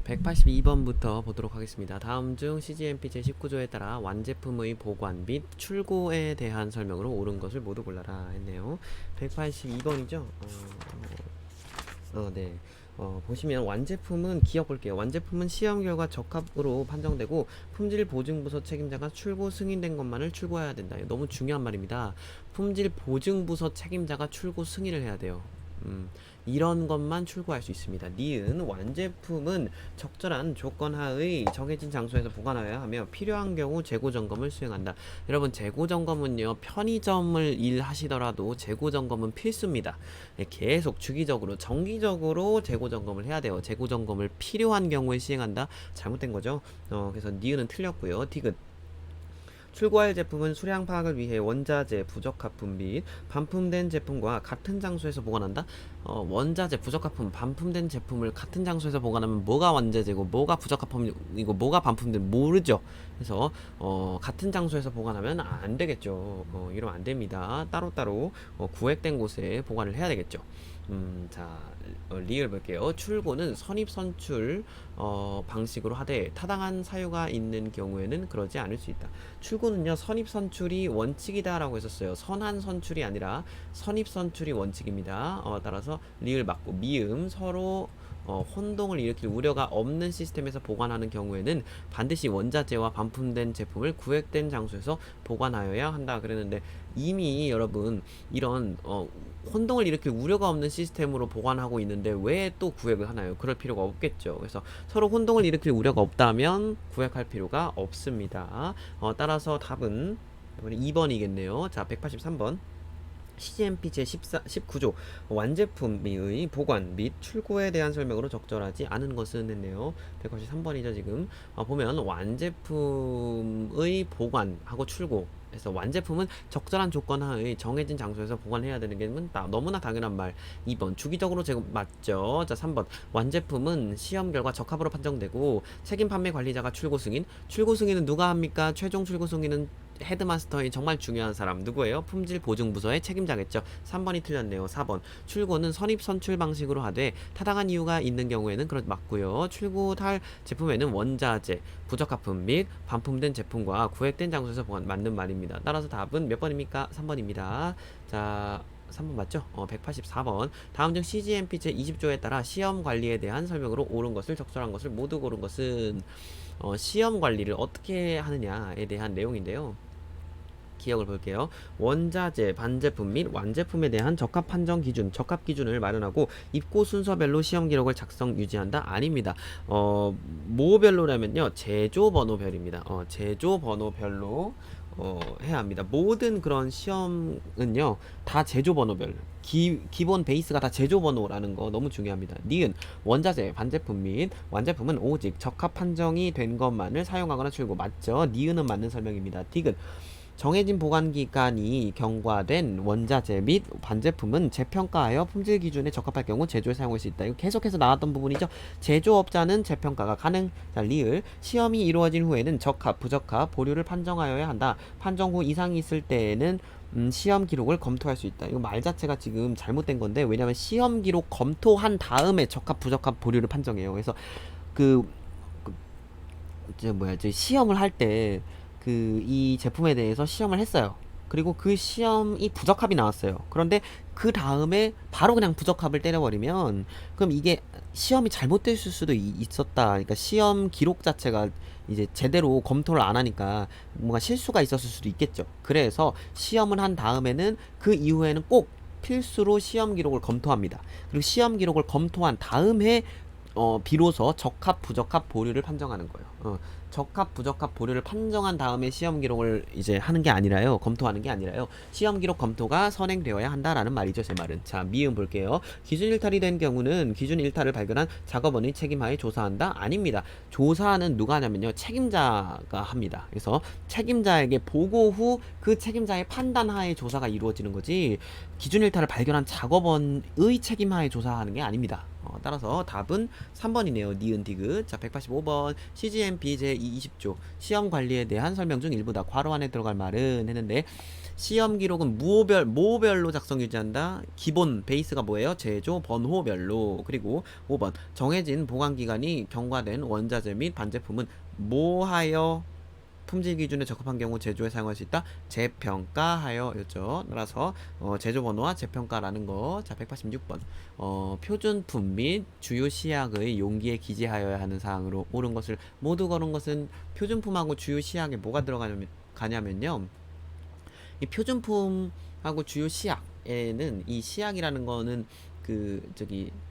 182번부터 보도록 하겠습니다. 다음 중 CGMP 제19조에 따라 완제품의 보관 및 출고에 대한 설명으로 옳은 것을 모두 골라라 했네요. 182번이죠. 네. 보시면 완제품은 기억 볼게요. 완제품은 시험 결과 적합으로 판정되고 품질 보증부서 책임자가 출고 승인된 것만을 출고해야 된다. 너무 중요한 말입니다. 품질 보증부서 책임자가 출고 승인을 해야 돼요. 이런 것만 출고할 수 있습니다. 니은 완제품은 적절한 조건 하의 정해진 장소에서 보관하여야 하며 필요한 경우 재고 점검을 수행한다. 여러분 재고 점검은요 편의점을 일하시더라도 재고 점검은 필수입니다. 계속 주기적으로 정기적으로 재고 점검을 해야 돼요. 재고 점검을 필요한 경우에 시행한다. 잘못된 거죠. 그래서 니은은 틀렸고요. 디귿 출고할 제품은 수량 파악을 위해 원자재 부적합품 및 반품된 제품과 같은 장소에서 보관한다. 원자재 부적합품 반품된 제품을 같은 장소에서 보관하면 뭐가 원자재고 뭐가 부적합품이고 뭐가 반품된 모르죠. 그래서 같은 장소에서 보관하면 안 되겠죠. 이러면 안 됩니다. 따로따로 구획된 곳에 보관을 해야 되겠죠. 자, 리을 볼게요. 출고는 선입선출 방식으로 하되 타당한 사유가 있는 경우에는 그러지 않을 수 있다. 출고는요 선입선출이 원칙이다라고 했었어요. 선한 선출이 아니라 선입선출이 원칙입니다. 따라서 리을 맞고 미음 서로 혼동을 일으킬 우려가 없는 시스템에서 보관하는 경우에는 반드시 원자재와 반품된 제품을 구획된 장소에서 보관하여야 한다 그랬는데 이미 여러분 이런 혼동을 일으킬 우려가 없는 시스템으로 보관하고 있는데 왜 또 구획을 하나요? 그럴 필요가 없겠죠. 그래서 서로 혼동을 일으킬 우려가 없다면 구획할 필요가 없습니다. 따라서 답은 2번이겠네요. 자, 183번. CGMP 제19조 완제품의 보관 및 출고에 대한 설명으로 적절하지 않은 것은 했네요. 183번이죠 지금. 보면 완제품의 보관하고 출고 그래서 완제품은 적절한 조건 하의 정해진 장소에서 보관해야 되는 게 너무나 당연한 말. 2번 주기적으로 맞죠. 자, 3번 완제품은 시험 결과 적합으로 판정되고 책임 판매 관리자가 출고 승인은 누가 합니까? 최종 출고 승인은 헤드마스터의 정말 중요한 사람 누구예요? 품질 보증부서의 책임자겠죠. 3번이 틀렸네요. 4번 출고는 선입선출 방식으로 하되 타당한 이유가 있는 경우에는 맞고요. 출고할 제품에는 원자재, 부적합품 및 반품된 제품과 구획된 장소에서 보관 맞는 말입니다. 따라서 답은 몇 번입니까? 3번입니다. 자, 3번 맞죠? 184번. 다음 중 CGMP 제20조에 따라 시험 관리에 대한 설명으로 옳은 것을 적절한 것을 모두 고른 것은 시험 관리를 어떻게 하느냐에 대한 내용인데요. 기억을 볼게요. 원자재, 반제품 및 완제품에 대한 적합 판정 기준, 적합 기준을 마련하고 입고 순서별로 시험 기록을 작성 유지한다? 아닙니다. 뭐별로라면요. 제조 번호별입니다. 제조 번호별로 해야 합니다. 모든 그런 시험은요. 다 제조 번호별. 기본 베이스가 다 제조 번호라는 거 너무 중요합니다. 니은 원자재, 반제품 및 완제품은 오직 적합 판정이 된 것만을 사용하거나 출고 맞죠? 니은은 맞는 설명입니다. 디귿 정해진 보관기간이 경과된 원자재 및 반제품은 재평가하여 품질 기준에 적합할 경우 제조에 사용할 수 있다. 이거 계속해서 나왔던 부분이죠. 제조업자는 재평가가 가능. 자, 리을 시험이 이루어진 후에는 적합, 부적합, 보류를 판정하여야 한다. 판정 후 이상이 있을 때에는 시험 기록을 검토할 수 있다. 이거 말 자체가 지금 잘못된 건데 왜냐면 시험 기록 검토한 다음에 적합, 부적합, 보류를 판정해요. 그래서 시험을 할때 이 제품에 대해서 시험을 했어요. 그리고 그 시험이 부적합이 나왔어요. 그런데 그 다음에 바로 그냥 부적합을 때려버리면 그럼 이게 시험이 잘못됐을 수도 있었다. 그러니까 시험 기록 자체가 이제 제대로 검토를 안 하니까 뭔가 실수가 있었을 수도 있겠죠. 그래서 시험을 한 다음에는 그 이후에는 꼭 필수로 시험 기록을 검토합니다. 그리고 시험 기록을 검토한 다음에 비로소 적합, 부적합, 보류를 판정하는 거예요. 적합, 부적합, 보류를 판정한 다음에 시험 기록을 이제 하는 게 아니라요. 검토하는 게 아니라요. 시험 기록 검토가 선행되어야 한다라는 말이죠. 제 말은. 자, 미음 볼게요. 기준 일탈이 된 경우는 기준 일탈을 발견한 작업원의 책임하에 조사한다? 아닙니다. 조사는 누가 하냐면요. 책임자가 합니다. 그래서 책임자에게 보고 후 그 책임자의 판단하에 조사가 이루어지는 거지 기준 일탈을 발견한 작업원의 책임하에 조사하는 게 아닙니다. 따라서 답은 3번이네요. 니은 디귿. 자, 185번 CGMP 제20조 시험 관리에 대한 설명 중 일부다. 괄호 안에 들어갈 말은 했는데 시험 기록은 모별로 작성 유지한다. 기본 베이스가 뭐예요? 제조 번호별로. 그리고 5번 정해진 보관 기간이 경과된 원자재 및 반제품은 뭐하여 품질 기준에 적합한 경우 제조에 사용할 수 있다. 재평가하여였죠. 따라서 제조 번호와 재평가라는 거. 자, 186번 표준품 및 주요 시약의 용기에 기재하여야 하는 사항으로 옳은 것을 모두 거는 것은 표준품하고 주요 시약에 뭐가 들어가냐면요. 이 표준품하고 주요 시약에는 이 시약이라는 거는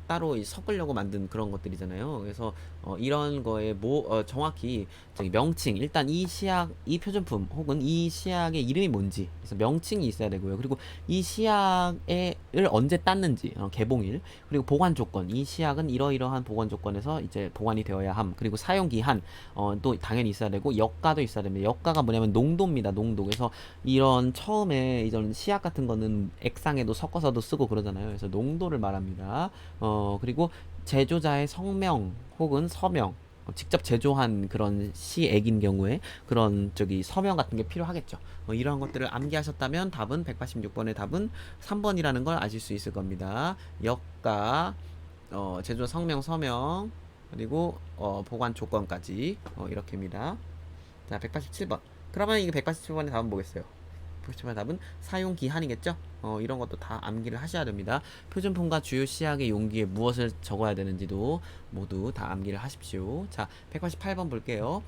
따로 섞으려고 만든 그런 것들이잖아요. 그래서 이런 거에 정확히 명칭, 일단 이 시약, 이 표준품 혹은 이 시약의 이름이 뭔지, 그래서 명칭이 있어야 되고요. 그리고 이 시약을 언제 땄는지, 개봉일, 그리고 보관 조건, 이 시약은 이러이러한 보관 조건에서 이제 보관이 되어야 함. 그리고 사용 기한 또 당연히 있어야 되고 역가도 있어야 됩니다. 역가가 뭐냐면 농도입니다. 농도. 그래서 이런 처음에 이런 시약 같은 거는 액상에도 섞어서도 쓰고 그러잖아요. 그래서 농도를 말합니다. 그리고 제조자의 성명 혹은 서명, 직접 제조한 그런 시액인 경우에 그런 서명 같은 게 필요하겠죠. 이러한 것들을 암기하셨다면 답은 186번의 답은 3번이라는 걸 아실 수 있을 겁니다. 역가, 제조 성명, 서명, 그리고 보관 조건까지 이렇게입니다. 자, 187번. 그러면 이게 187번의 답은 뭐겠어요? 187번의 답은 사용 기한이겠죠? 이런 것도 다 암기를 하셔야 됩니다. 표준품과 주요 시약의 용기에 무엇을 적어야 되는지도 모두 다 암기를 하십시오. 자, 188번 볼게요.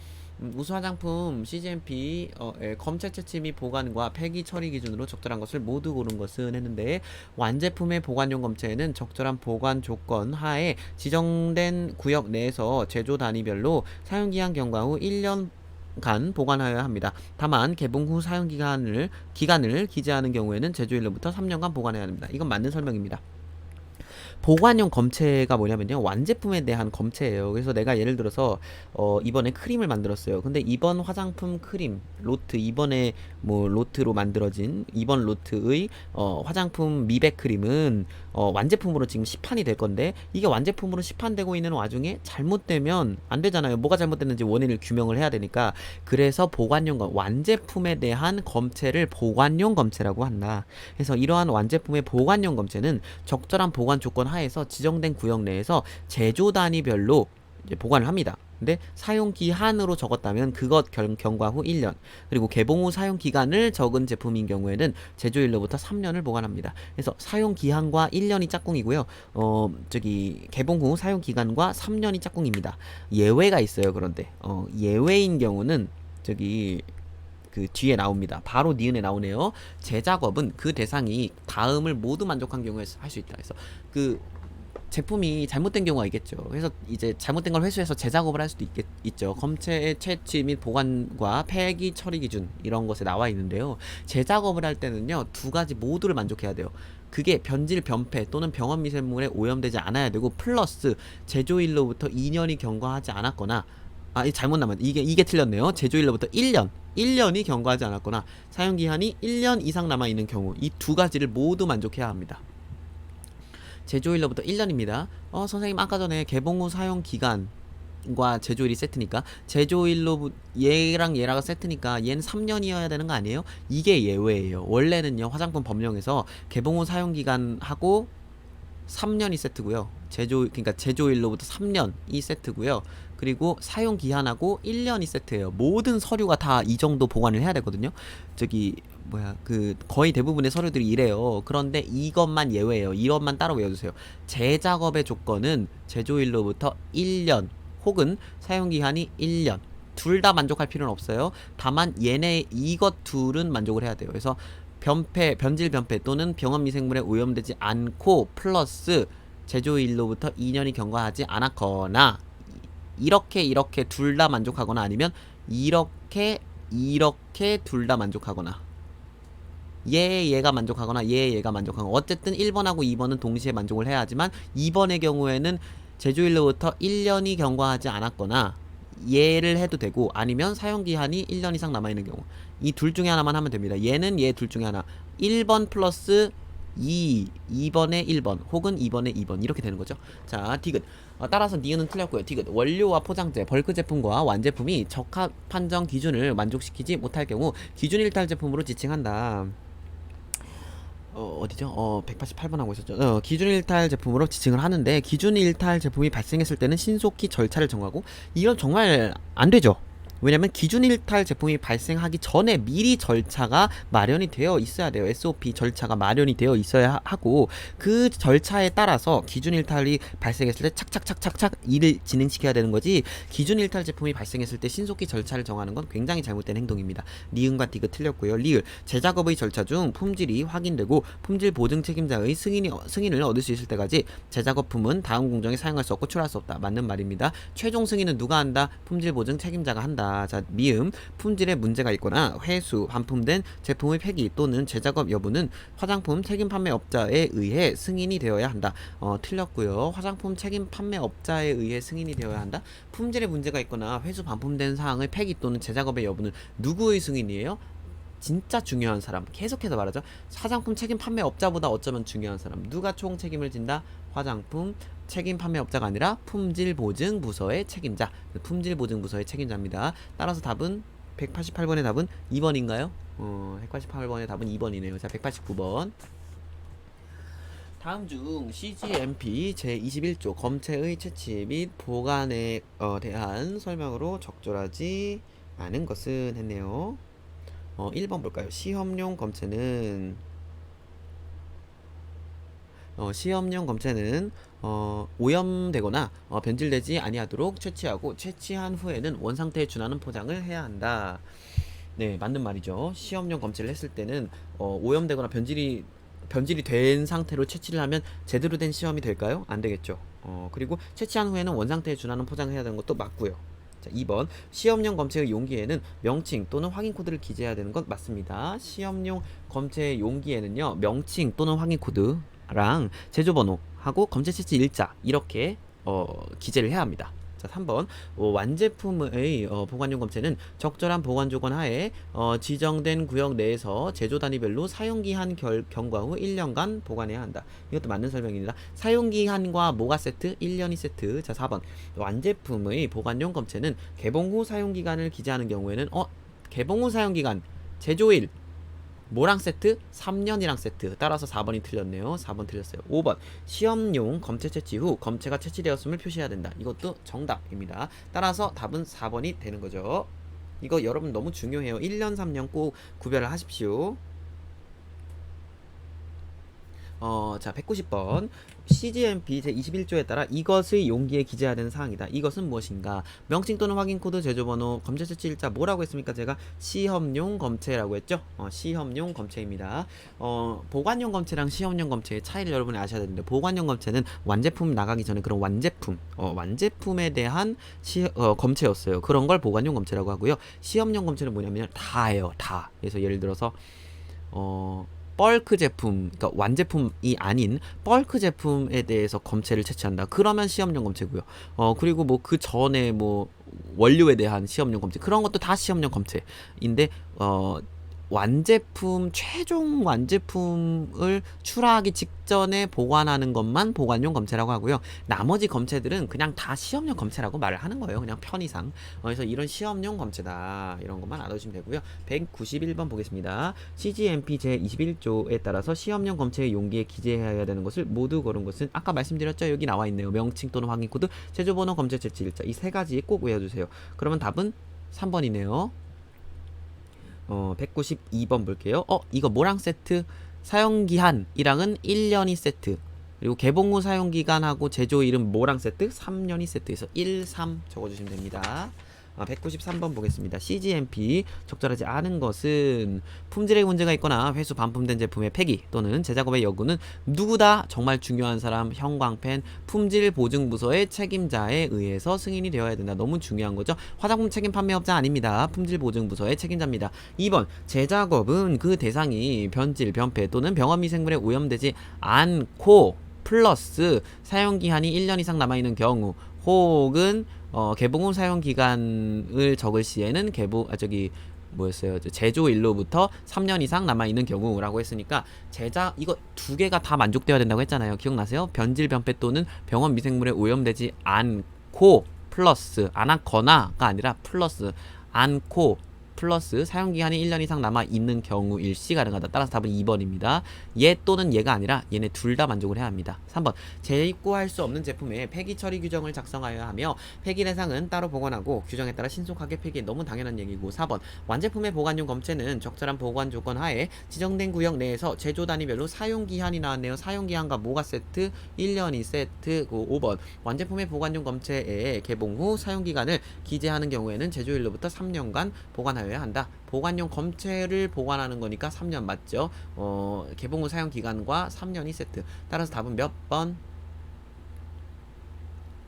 우수 화장품 CGMP 검체 채취 및 보관과 폐기 처리 기준으로 적절한 것을 모두 고른 것은 했는데 완제품의 보관용 검체에는 적절한 보관 조건 하에 지정된 구역 내에서 제조 단위별로 사용기한 경과 후 1년 간 보관하여야 합니다. 다만 개봉 후 사용 기간을 기재하는 경우에는 제조일로부터 3년간 보관해야 합니다. 이건 맞는 설명입니다. 보관용 검체가 뭐냐면요, 완제품에 대한 검체예요. 그래서 내가 예를 들어서 이번에 크림을 만들었어요. 근데 이번 화장품 크림 로트, 이번에 뭐 로트로 만들어진 이번 로트의 화장품 미백 크림은 완제품으로 지금 시판이 될 건데, 이게 완제품으로 시판되고 있는 와중에 잘못되면 안 되잖아요. 뭐가 잘못됐는지 원인을 규명을 해야 되니까. 그래서 보관용 완제품에 대한 검체를 보관용 검체라고 한다. 그래서 이러한 완제품의 보관용 검체는 적절한 보관 조건 하에서 지정된 구역 내에서 제조 단위별로 이제 보관을 합니다. 근데 사용 기한으로 적었다면 그것 경과 후 1년, 그리고 개봉 후 사용 기간을 적은 제품인 경우에는 제조일로부터 3년을 보관합니다. 그래서 사용 기한과 1년이 짝꿍이고요. 개봉 후 사용 기간과 3년이 짝꿍입니다. 예외가 있어요. 그런데 예외인 경우는 그 뒤에 나옵니다. 바로 니은에 나오네요. 재작업은 그 대상이 다음을 모두 만족한 경우에 할 수 있다. 그래서 그 제품이 잘못된 경우가 있겠죠. 그래서 이제 잘못된 걸 회수해서 재작업을 할 수도 있죠. 검체 채취 및 보관과 폐기 처리 기준 이런 것에 나와 있는데요. 재작업을 할 때는요, 두 가지 모두를 만족해야 돼요. 그게 변질, 변폐 또는 병원 미생물에 오염되지 않아야 되고, 플러스 제조일로부터 2년이 경과하지 않았거나, 잘못 나면 이게 틀렸네요. 제조일로부터 1년이 경과하지 않았거나 사용기한이 1년 이상 남아있는 경우, 이 두 가지를 모두 만족해야 합니다. 제조일로부터 1년입니다. 선생님 아까 전에 개봉 후 사용기간과 제조일이 세트니까 얘랑 얘랑 세트니까 얘는 3년이어야 되는 거 아니에요? 이게 예외예요. 원래는요, 화장품 법령에서 개봉 후 사용기간하고 3년이 세트고요. 그러니까 제조일로부터 3년이 세트고요. 그리고 사용 기한하고 1년이 세트예요. 모든 서류가 다 이 정도 보관을 해야 되거든요. 거의 대부분의 서류들이 이래요. 그런데 이것만 예외예요. 이것만 따로 외워주세요. 재작업의 조건은 제조일로부터 1년 혹은 사용 기한이 1년. 둘 다 만족할 필요는 없어요. 다만 이것 둘은 만족을 해야 돼요. 그래서 변질 변폐 또는 병원 미생물에 오염되지 않고 플러스 제조일로부터 2년이 경과하지 않았거나, 이렇게 둘 다 만족하거나, 아니면 이렇게 둘 다 만족하거나, 얘가 만족하거나 얘가 만족하거나, 어쨌든 1번하고 2번은 동시에 만족을 해야 하지만 2번의 경우에는 제조일로부터 1년이 경과하지 않았거나 얘를 해도 되고, 아니면 사용기한이 1년 이상 남아있는 경우, 이 둘 중에 하나만 하면 됩니다. 얘는 얘 둘 중에 하나. 1번 플러스 2번에 1번 혹은 2번에 2번 이렇게 되는 거죠. 자, 디귿. 따라서 니은은 틀렸고요. 디귿. 원료와 포장재, 벌크 제품과 완제품이 적합 판정 기준을 만족시키지 못할 경우 기준 일탈 제품으로 지칭한다. 어디죠? 188번 하고 있었죠. 기준 일탈 제품으로 지칭을 하는데 기준 일탈 제품이 발생했을 때는 신속히 절차를 정하고 이건 정말 안 되죠. 왜냐면 기준 일탈 제품이 발생하기 전에 미리 절차가 마련이 되어 있어야 돼요. SOP 절차가 마련이 되어 있어야 하고 그 절차에 따라서 기준 일탈이 발생했을 때 착착착착착 일을 진행시켜야 되는 거지 기준 일탈 제품이 발생했을 때 신속히 절차를 정하는 건 굉장히 잘못된 행동입니다. 니은과 디귿 틀렸고요. 리을 제작업의 절차 중 품질이 확인되고 품질 보증 책임자의 승인을 얻을 수 있을 때까지 제작업품은 다음 공정에 사용할 수 없고 출할 수 없다. 맞는 말입니다. 최종 승인은 누가 한다? 품질 보증 책임자가 한다. 자, 미음 품질에 문제가 있거나 회수, 반품된 제품의 폐기 또는 재작업 여부는 화장품 책임 판매업자에 의해 승인이 되어야 한다. 틀렸고요. 화장품 책임 판매업자에 의해 승인이 되어야 한다. 품질에 문제가 있거나 회수, 반품된 사항의 폐기 또는 재작업의 여부는 누구의 승인이에요? 진짜 중요한 사람. 계속해서 말하죠. 화장품 책임 판매업자보다 어쩌면 중요한 사람. 누가 총 책임을 진다? 화장품 책임 판매업자가 아니라 품질보증부서의 책임자. 품질보증부서의 책임자입니다. 따라서 답은 188번의 답은 2번인가요? 188번의 답은 2번이네요. 자, 189번. 다음 중 CGMP 제21조 검체의 채취 및 보관에 대한 설명으로 적절하지 않은 것은 했네요. 1번 볼까요? 시험용 검체는 오염되거나 변질되지 아니하도록 채취하고 채취한 후에는 원상태에 준하는 포장을 해야 한다. 네, 맞는 말이죠. 시험용 검체를 했을 때는 오염되거나 변질이 된 상태로 채취를 하면 제대로 된 시험이 될까요? 안 되겠죠. 그리고 채취한 후에는 원상태에 준하는 포장을 해야 되는 것도 맞고요. 자, 2번 시험용 검체의 용기에는 명칭 또는 확인 코드를 기재해야 되는 것 맞습니다. 시험용 검체의 용기에는요 명칭 또는 확인 코드랑 제조번호하고 검체 채취 일자 이렇게 기재를 해야 합니다. 자, 3번 완제품의 보관용 검체는 적절한 보관 조건 하에 지정된 구역 내에서 제조 단위별로 사용기한 경과 후 1년간 보관해야 한다. 이것도 맞는 설명입니다. 사용기한과 뭐가 세트? 1년이 세트. 자, 4번 완제품의 보관용 검체는 개봉 후 사용기간을 기재하는 경우에는 개봉 후 사용기간 제조일 뭐랑 세트? 3년이랑 세트. 따라서 4번이 틀렸네요. 4번 틀렸어요. 5번 시험용 검체 채취 후 검체가 채취되었음을 표시해야 된다. 이것도 정답입니다. 따라서 답은 4번이 되는 거죠. 이거 여러분 너무 중요해요. 1년 3년 꼭 구별을 하십시오. 자, 190번 CGMP 제21조에 따라 이것의 용기에 기재해야 되는 사항이다. 이것은 무엇인가? 명칭 또는 확인 코드, 제조번호, 검체 채취 일자 뭐라고 했습니까? 제가 시험용 검체라고 했죠? 시험용 검체입니다. 보관용 검체랑 시험용 검체의 차이를 여러분이 아셔야 되는데 보관용 검체는 완제품 나가기 전에 그런 완제품에 대한 검체였어요. 그런 걸 보관용 검체라고 하고요. 시험용 검체는 뭐냐면 다예요. 다. 그래서 예를 들어서 벌크 제품, 그러니까 완제품이 아닌 벌크 제품에 대해서 검체를 채취한다. 그러면 시험용 검체고요. 그리고 뭐 그 전에 뭐 원료에 대한 시험용 검체 그런 것도 다 시험용 검체인데 완제품 최종 완제품을 출하하기 직전에 보관하는 것만 보관용 검체라고 하고요. 나머지 검체들은 그냥 다 시험용 검체라고 말을 하는 거예요. 그냥 편의상. 그래서 이런 시험용 검체다. 이런 것만 알아두시면 되고요. 191번 보겠습니다. CGMP 제21조에 따라서 시험용 검체의 용기에 기재해야 되는 것을 모두 고른 것은 아까 말씀드렸죠. 여기 나와 있네요. 명칭 또는 확인 코드, 제조번호, 검체 채취 일자. 이 세 가지 꼭 외워주세요. 그러면 답은 3번이네요. 192번 볼게요. 이거 뭐랑 세트? 사용기한이랑은 1년이 세트. 그리고 개봉 후 사용기간하고 제조 이름 뭐랑 세트? 3년이 세트에서 1, 3 적어주시면 됩니다. 193번 보겠습니다. CGMP 적절하지 않은 것은 품질에 문제가 있거나 회수 반품된 제품의 폐기 또는 재작업의 여부는 누구다? 정말 중요한 사람 형광펜 품질보증부서의 책임자에 의해서 승인이 되어야 된다. 너무 중요한 거죠. 화장품 책임 판매업자 아닙니다. 품질보증부서의 책임자입니다. 2번 재작업은 그 대상이 변질, 변폐 또는 병원미생물에 오염되지 않고 플러스 사용기한이 1년 이상 남아있는 경우 혹은 개봉 후 사용 기간을 적을 시에는 뭐였어요? 제조일로부터 3년 이상 남아있는 경우라고 했으니까 제작 이거 두 개가 다 만족되어야 된다고 했잖아요. 기억나세요? 변질 변폐 또는 병원 미생물에 오염되지 않고 플러스 안 않거나가 아니라 플러스 않고 플러스 사용기한이 1년 이상 남아있는 경우일 시 가능하다. 따라서 답은 2번입니다. 얘 또는 얘가 아니라 얘네 둘 다 만족을 해야 합니다. 3번 재입고할 수 없는 제품에 폐기 처리 규정을 작성하여야 하며 폐기 대상은 따로 보관하고 규정에 따라 신속하게 폐기. 너무 당연한 얘기고. 4번 완제품의 보관용 검체는 적절한 보관 조건 하에 지정된 구역 내에서 제조 단위별로 사용기한이 나왔네요. 사용기한과 뭐가 세트? 1년이 세트고. 5번 완제품의 보관용 검체의 개봉 후 사용기간을 기재하는 경우에는 제조일로부터 3년간 보관하여야 한다. 보관용 검체를 보관하는 거니까 3년 맞죠? 개봉 후 사용 기간과 3년이 세트. 따라서 답은 몇 번?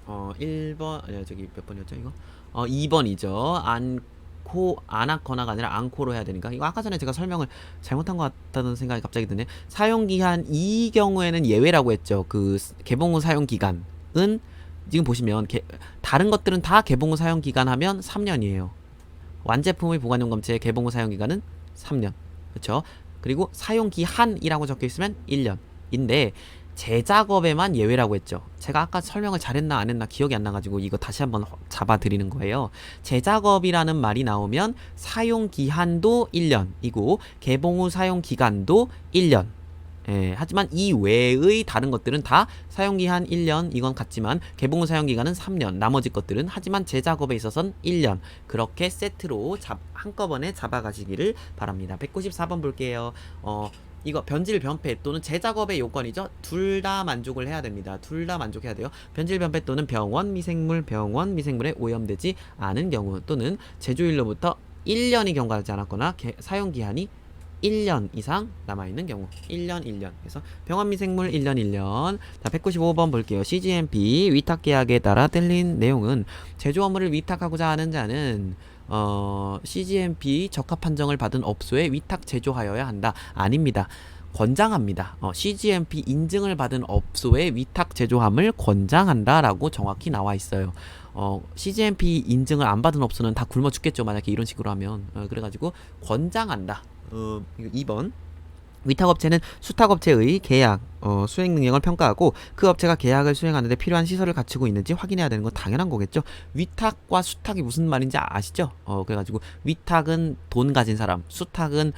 1번 아니야 저기 몇 번이었죠 이거? 2번이죠. 않거나가 아니라 않고로 해야 되니까. 이거 아까 전에 제가 설명을 잘못한 것 같다는 생각이 갑자기 드네. 사용기한 이 경우에는 예외라고 했죠. 그 개봉 후 사용 기간은 지금 보시면 다른 것들은 다 개봉 후 사용 기간 하면 3년이에요. 완제품의 보관용 검체의 개봉 후 사용기간은 3년. 그렇죠? 그리고 사용기한이라고 적혀있으면 1년인데 제작업에만 예외라고 했죠. 제가 아까 설명을 잘했나 안 했나 기억이 안 나가지고 이거 다시 한번 잡아드리는 거예요. 제작업이라는 말이 나오면 사용기한도 1년이고 개봉 후 사용기간도 1년. 예, 하지만 이 외의 다른 것들은 다 사용기한 1년 이건 같지만 개봉 후 사용기간은 3년. 나머지 것들은 하지만 제작업에 있어서는 1년. 그렇게 세트로 한꺼번에 잡아가시기를 바랍니다. 194번 볼게요. 이거 변질 변폐 또는 제작업의 요건이죠. 둘 다 만족을 해야 됩니다. 둘 다 만족해야 돼요. 변질 변폐 또는 병원 미생물에 오염되지 않은 경우 또는 제조일로부터 1년이 경과하지 않았거나 사용기한이 1년 이상 남아있는 경우. 1년 그래서 병원 미생물 1년. 자 195번 볼게요. CGMP 위탁 계약에 따라 틀린 내용은 제조 업무를 위탁하고자 하는 자는 CGMP 적합 판정을 받은 업소에 위탁 제조하여야 한다. 아닙니다. 권장합니다. CGMP 인증을 받은 업소에 위탁 제조함을 권장한다라고 정확히 나와 있어요. CGMP 인증을 안 받은 업소는 다 굶어 죽겠죠. 만약에 이런 식으로 하면. 그래가지고 권장한다. 2번 위탁업체는 수탁업체의 계약 수행 능력을 평가하고 그 업체가 계약을 수행하는데 필요한 시설을 갖추고 있는지 확인해야 되는 건 당연한 거겠죠. 위탁과 수탁이 무슨 말인지 아시죠? 그래가지고 위탁은 돈 가진 사람, 수탁은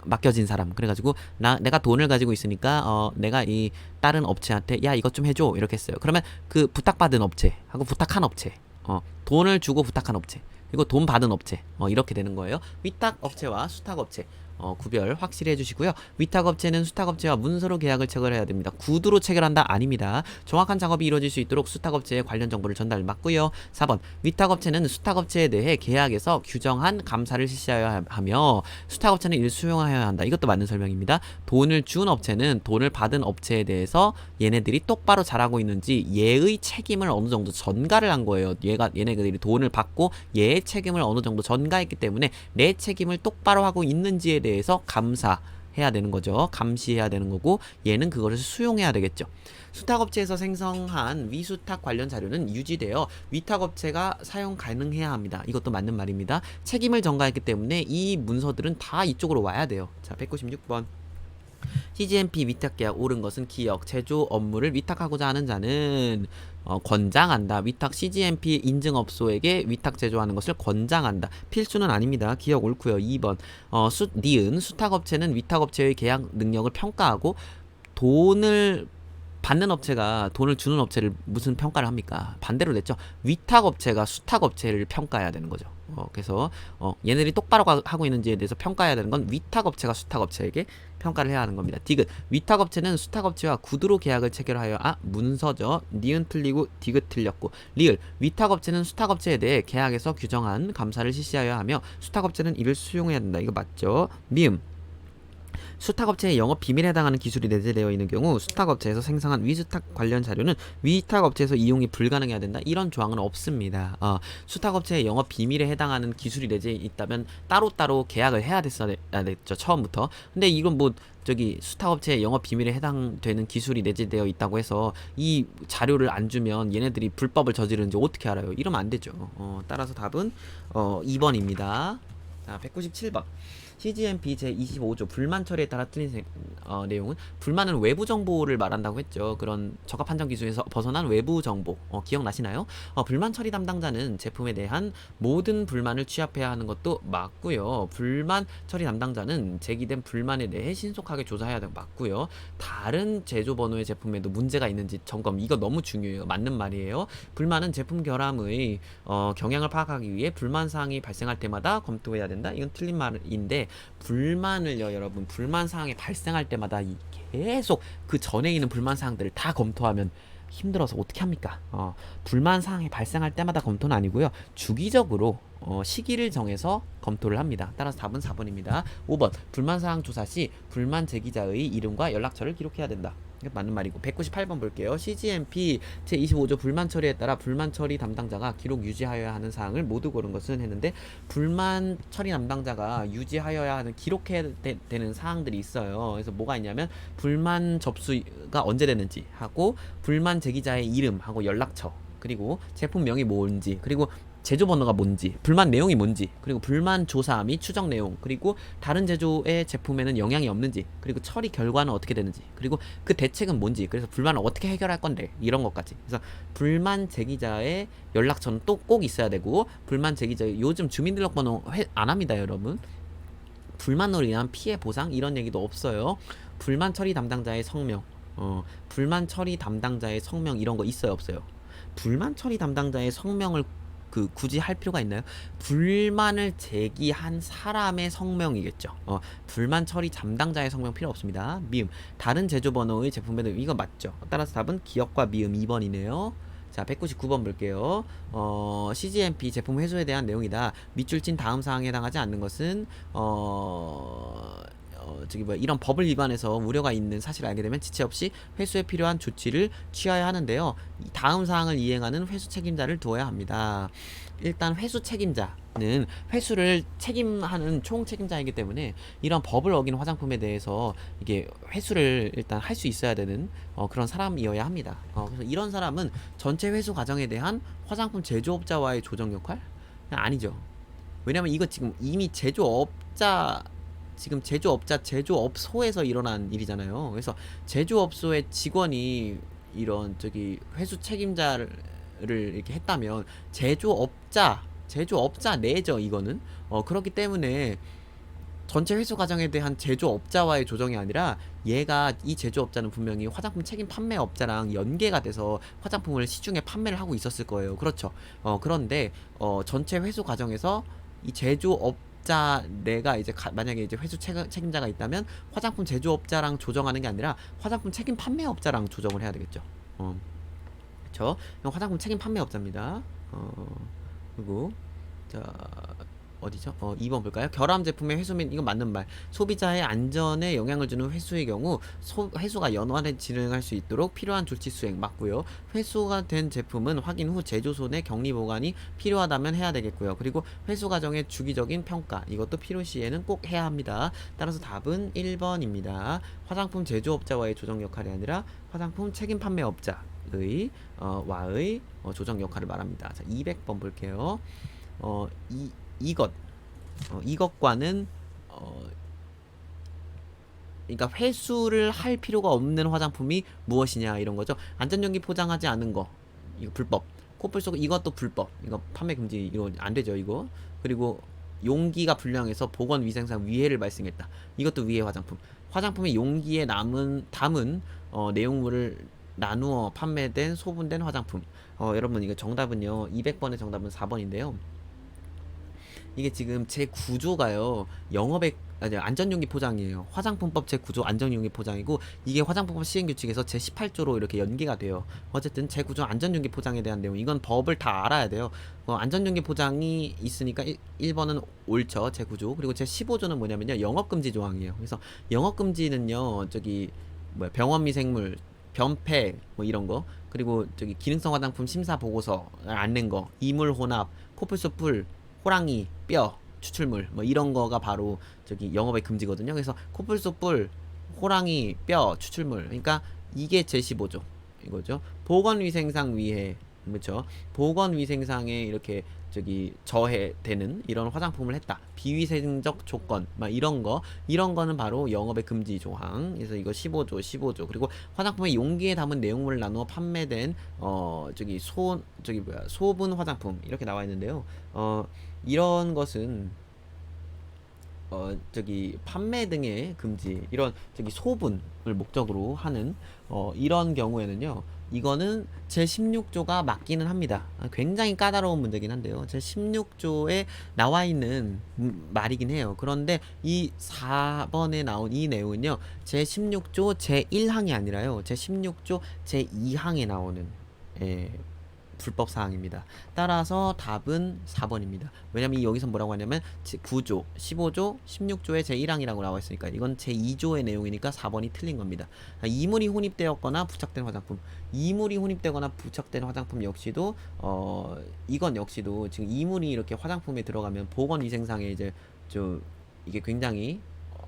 맡겨진 사람. 그래가지고 내가 돈을 가지고 있으니까 내가 이 다른 업체한테 야 이것 좀 해줘 이렇게 했어요. 그러면 그 부탁받은 업체하고 부탁한 업체, 돈을 주고 부탁한 업체 그리고 돈 받은 업체 이렇게 되는 거예요. 위탁 업체와 수탁 업체 구별 확실히 해주시고요. 위탁업체는 수탁업체와 문서로 계약을 체결해야 됩니다. 구두로 체결한다? 아닙니다. 정확한 작업이 이루어질 수 있도록 수탁업체에 관련 정보를 전달 맞고요. 4번 위탁업체는 수탁업체에 대해 계약에서 규정한 감사를 실시하여야 하며 수탁업체는 이를 수용하여야 한다. 이것도 맞는 설명입니다. 돈을 준 업체는 돈을 받은 업체에 대해서 얘네들이 똑바로 잘하고 있는지 얘의 책임을 어느 정도 전가를 한 거예요. 얘네들이 돈을 받고 얘의 책임을 어느 정도 전가했기 때문에 내 책임을 똑바로 하고 있는지에 대해서 감사해야 되는 거죠. 감시해야 되는 거고 얘는 그거를 수용해야 되겠죠. 수탁업체에서 생성한 위수탁 관련 자료는 유지되어 위탁업체가 사용 가능해야 합니다. 이것도 맞는 말입니다. 책임을 전가했기 때문에 이 문서들은 다 이쪽으로 와야 돼요. 자 196번 CGMP 위탁계약 옳은 것은 기역, 제조 업무를 위탁하고자 하는 자는 권장한다. 위탁 CGMP 인증업소에게 위탁 제조하는 것을 권장한다. 필수는 아닙니다. 기역 옳고요. 2번 니은 수탁업체는 위탁업체의 계약 능력을 평가하고 돈을 받는 업체가 돈을 주는 업체를 무슨 평가를 합니까? 반대로 됐죠. 위탁업체가 수탁업체를 평가해야 되는 거죠. 그래서 얘네들이 똑바로 하고 있는지에 대해서 평가해야 되는 건 위탁업체가 수탁업체에게 평가를 해야 하는 겁니다. 디귿 위탁업체는 수탁업체와 구두로 계약을 체결하여 문서죠. 니은 틀리고 디귿 틀렸고. 리을 위탁업체는 수탁업체에 대해 계약에서 규정한 감사를 실시하여야 하며 수탁업체는 이를 수용해야 된다. 이거 맞죠? 미음 수탁업체의 영업 비밀에 해당하는 기술이 내재되어 있는 경우 수탁업체에서 생성한 위수탁 관련 자료는 위탁업체에서 이용이 불가능해야 된다. 이런 조항은 없습니다. 수탁업체의 영업 비밀에 해당하는 기술이 내재해 있다면 따로따로 계약을 해야 됐죠. 처음부터. 근데 이건 뭐 저기 수탁업체의 영업 비밀에 해당되는 기술이 내재되어 있다고 해서 이 자료를 안 주면 얘네들이 불법을 저지르는지 어떻게 알아요? 이러면 안 되죠. 따라서 답은 2번입니다. 자, 197번. CGMP 제25조 불만 처리에 따라 틀린 내용은 불만은 외부 정보를 말한다고 했죠. 그런 적합 판정 기준에서 벗어난 외부 정보. 기억나시나요? 불만 처리 담당자는 제품에 대한 모든 불만을 취합해야 하는 것도 맞고요. 불만 처리 담당자는 제기된 불만에 대해 신속하게 조사해야 되고 맞고요. 다른 제조 번호의 제품에도 문제가 있는지 점검. 이거 너무 중요해요. 맞는 말이에요. 불만은 제품 결함의 경향을 파악하기 위해 불만 사항이 발생할 때마다 검토해야 된다. 이건 틀린 말인데 불만을요, 여러분, 불만 사항이 발생할 때마다 계속 그 전에 있는 불만 사항들을 다 검토하면 힘들어서 어떻게 합니까? 불만 사항이 발생할 때마다 검토는 아니고요. 주기적으로 시기를 정해서 검토를 합니다. 따라서 답은 4번입니다. 5번. 불만 사항 조사 시 불만 제기자의 이름과 연락처를 기록해야 된다. 이게 맞는 말이고. 198번 볼게요. CGMP 제25조 불만 처리에 따라 불만 처리 담당자가 기록 유지하여야 하는 사항을 모두 고른 것은 했는데 불만 처리 담당자가 유지하여야 하는 기록해야 되는 사항들이 있어요. 그래서 뭐가 있냐면 불만 접수가 언제 되는지 하고 불만 제기자의 이름하고 연락처 그리고 제품명이 뭔지 그리고 제조 번호가 뭔지, 불만 내용이 뭔지, 그리고 불만 조사 및 추적 내용, 그리고 다른 제조의 제품에는 영향이 없는지, 그리고 처리 결과는 어떻게 되는지, 그리고 그 대책은 뭔지, 그래서 불만을 어떻게 해결할 건데 이런 것까지. 그래서 불만 제기자의 연락처는 또 꼭 있어야 되고, 불만 제기자의 요즘 주민등록번호 안 합니다, 여러분. 불만으로 인한 피해 보상 이런 얘기도 없어요. 불만 처리 담당자의 성명, 불만 처리 담당자의 성명 이런 거 있어요, 없어요? 불만 처리 담당자의 성명을 굳이 할 필요가 있나요? 불만을 제기한 사람의 성명이겠죠. 불만 처리 담당자의 성명 필요 없습니다. 미음. 다른 제조 번호의 제품에도 이거 맞죠? 따라서 답은 기억과 미음 2번이네요. 자, 199번 볼게요. CGMP 제품 회수에 대한 내용이다. 밑줄 친 다음 사항에 해당하지 않는 것은 이런 법을 위반해서 우려가 있는 사실을 알게 되면 지체 없이 회수에 필요한 조치를 취하여야 하는데요. 다음 사항을 이행하는 회수 책임자를 두어야 합니다. 일단 회수 책임자는 회수를 책임하는 총 책임자이기 때문에 이런 법을 어긴 화장품에 대해서 이게 회수를 일단 할 수 있어야 되는 그런 사람이어야 합니다. 그래서 이런 사람은 전체 회수 과정에 대한 화장품 제조업자와의 조정 역할? 아니죠. 왜냐면 이거 지금 이미 제조업소에서 일어난 일이잖아요. 그래서 제조업소의 직원이 이런 회수 책임자를 이렇게 했다면 제조업자 내죠, 이거는. 그렇기 때문에 전체 회수 과정에 대한 제조업자와의 조정이 아니라 얘가 이 제조업자는 분명히 화장품 책임 판매업자랑 연계가 돼서 화장품을 시중에 판매를 하고 있었을 거예요. 그렇죠. 그런데 전체 회수 과정에서 이 제조업자 내가 이제 만약에 이제 회수 책임자가 있다면 화장품 제조업자랑 조정하는 게 아니라 화장품 책임 판매업자랑 조정을 해야 되겠죠. 그렇죠. 화장품 책임 판매업자입니다. 그리고 자 어디죠? 2번 볼까요? 결함 제품의 회수 및 이건 맞는 말. 소비자의 안전에 영향을 주는 회수의 경우 회수가 연관해 진행할 수 있도록 필요한 조치 수행 맞고요. 회수가 된 제품은 확인 후 제조소 내 격리 보관이 필요하다면 해야 되겠고요. 그리고 회수 과정의 주기적인 평가 이것도 필요시에는 꼭 해야 합니다. 따라서 답은 1번입니다. 화장품 제조업자와의 조정 역할이 아니라 화장품 책임 판매업자의 와의 조정 역할을 말합니다. 자, 200번 볼게요. 이것과는 그러니까 회수를 할 필요가 없는 화장품이 무엇이냐 이런 거죠. 안전용기 포장하지 않은 거 이거 불법. 코뿔 속 이것도 불법. 이거 판매 금지 이거 안 되죠 이거. 그리고 용기가 불량해서 보건위생상 위해를 발생했다. 이것도 위해 화장품. 화장품의 용기에 담은 내용물을 나누어 판매된 소분된 화장품. 여러분 이거 정답은요. 200번의 정답은 4번인데요. 이게 지금 제 구조가요. 안전용기 포장이에요. 화장품법 제 구조 안전용기 포장이고 이게 화장품법 시행규칙에서 제 18조로 이렇게 연계가 돼요. 어쨌든 제 구조 안전용기 포장에 대한 내용 이건 법을 다 알아야 돼요. 안전용기 포장이 있으니까 1번은 옳죠. 제 구조. 그리고 제 15조는 뭐냐면요. 영업금지 조항이에요. 그래서 영업금지는요. 병원미생물 변폐 이런 거 그리고 기능성 화장품 심사 보고서 안 낸 거 이물 혼합 코뿔소뿔 호랑이 뼈 추출물 이런 거가 바로 영업의 금지거든요. 그래서 코뿔소뿔 호랑이 뼈 추출물 그러니까 이게 제15조 이거죠. 보건위생상 위해 그렇죠. 보건위생상에 이렇게 저기 저해되는 이런 화장품을 했다. 비위생적 조건, 막 이런 거는 바로 영업의 금지 조항. 그래서 이거 15조. 그리고 화장품의 용기에 담은 내용물을 나누어 판매된 소분 화장품 이렇게 나와 있는데요. 이런 것은 판매 등의 금지, 이런 소분을 목적으로 하는 이런 경우에는요, 이거는 제16조가 맞기는 합니다. 굉장히 까다로운 문제긴 한데요. 제16조에 나와 있는 말이긴 해요. 그런데 이 4번에 나온 이 내용은요, 제16조 제1항이 아니라요, 제16조 제2항에 나오는, 예, 불법 사항입니다. 따라서 답은 4번입니다. 왜냐면 여기서 뭐라고 하냐면 9조, 15조, 16조의 제1항이라고 나와 있으니까 이건 제2조의 내용이니까 4번이 틀린 겁니다. 이물이 혼입되었거나 부착된 화장품. 이물이 혼입되거나 부착된 화장품 역시도 이건 역시도 지금 이물이 이렇게 화장품에 들어가면 보건위생상에 이제 이게 굉장히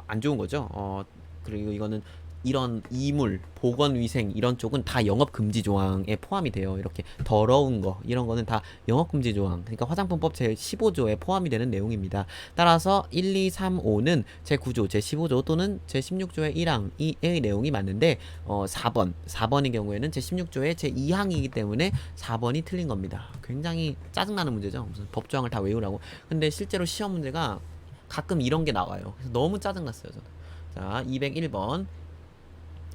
안 좋은 거죠. 그리고 이거는 이런 이물, 보건위생 이런 쪽은 다 영업금지 조항에 포함이 돼요. 이렇게 더러운 거 이런 거는 다 영업금지 조항, 그러니까 화장품법 제15조에 포함이 되는 내용입니다. 따라서 1, 2, 3, 5는 제9조, 제15조 또는 제16조의 1항의 내용이 맞는데 4번인 경우에는 제16조의 제2항이기 때문에 4번이 틀린 겁니다. 굉장히 짜증나는 문제죠. 무슨 법조항을 다 외우라고. 근데 실제로 시험 문제가 가끔 이런 게 나와요. 그래서 너무 짜증났어요, 저는. 자, 201번.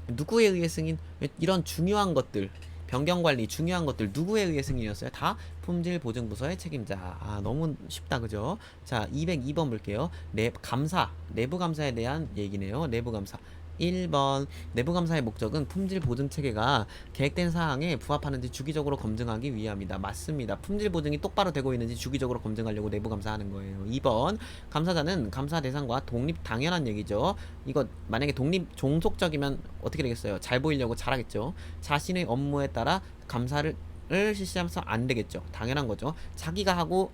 누구에 의해 승인? 이런 중요한 것들, 변경관리 중요한 것들 누구에 의해 승인이었어요? 다 품질보증부서의 책임자. 너무 쉽다, 그죠? 자, 202번 볼게요. 내부 감사에 대한 얘기네요. 내부 감사. 1번, 내부 감사의 목적은 품질 보증 체계가 계획된 사항에 부합하는지 주기적으로 검증하기 위함이다. 맞습니다. 품질 보증이 똑바로 되고 있는지 주기적으로 검증하려고 내부 감사하는 거예요. 2번, 감사자는 감사 대상과 당연한 얘기죠. 이거 만약에 종속적이면 어떻게 되겠어요? 잘 보이려고 잘하겠죠. 자신의 업무에 따라 감사를 실시하면서 안 되겠죠. 당연한 거죠. 자기가 하고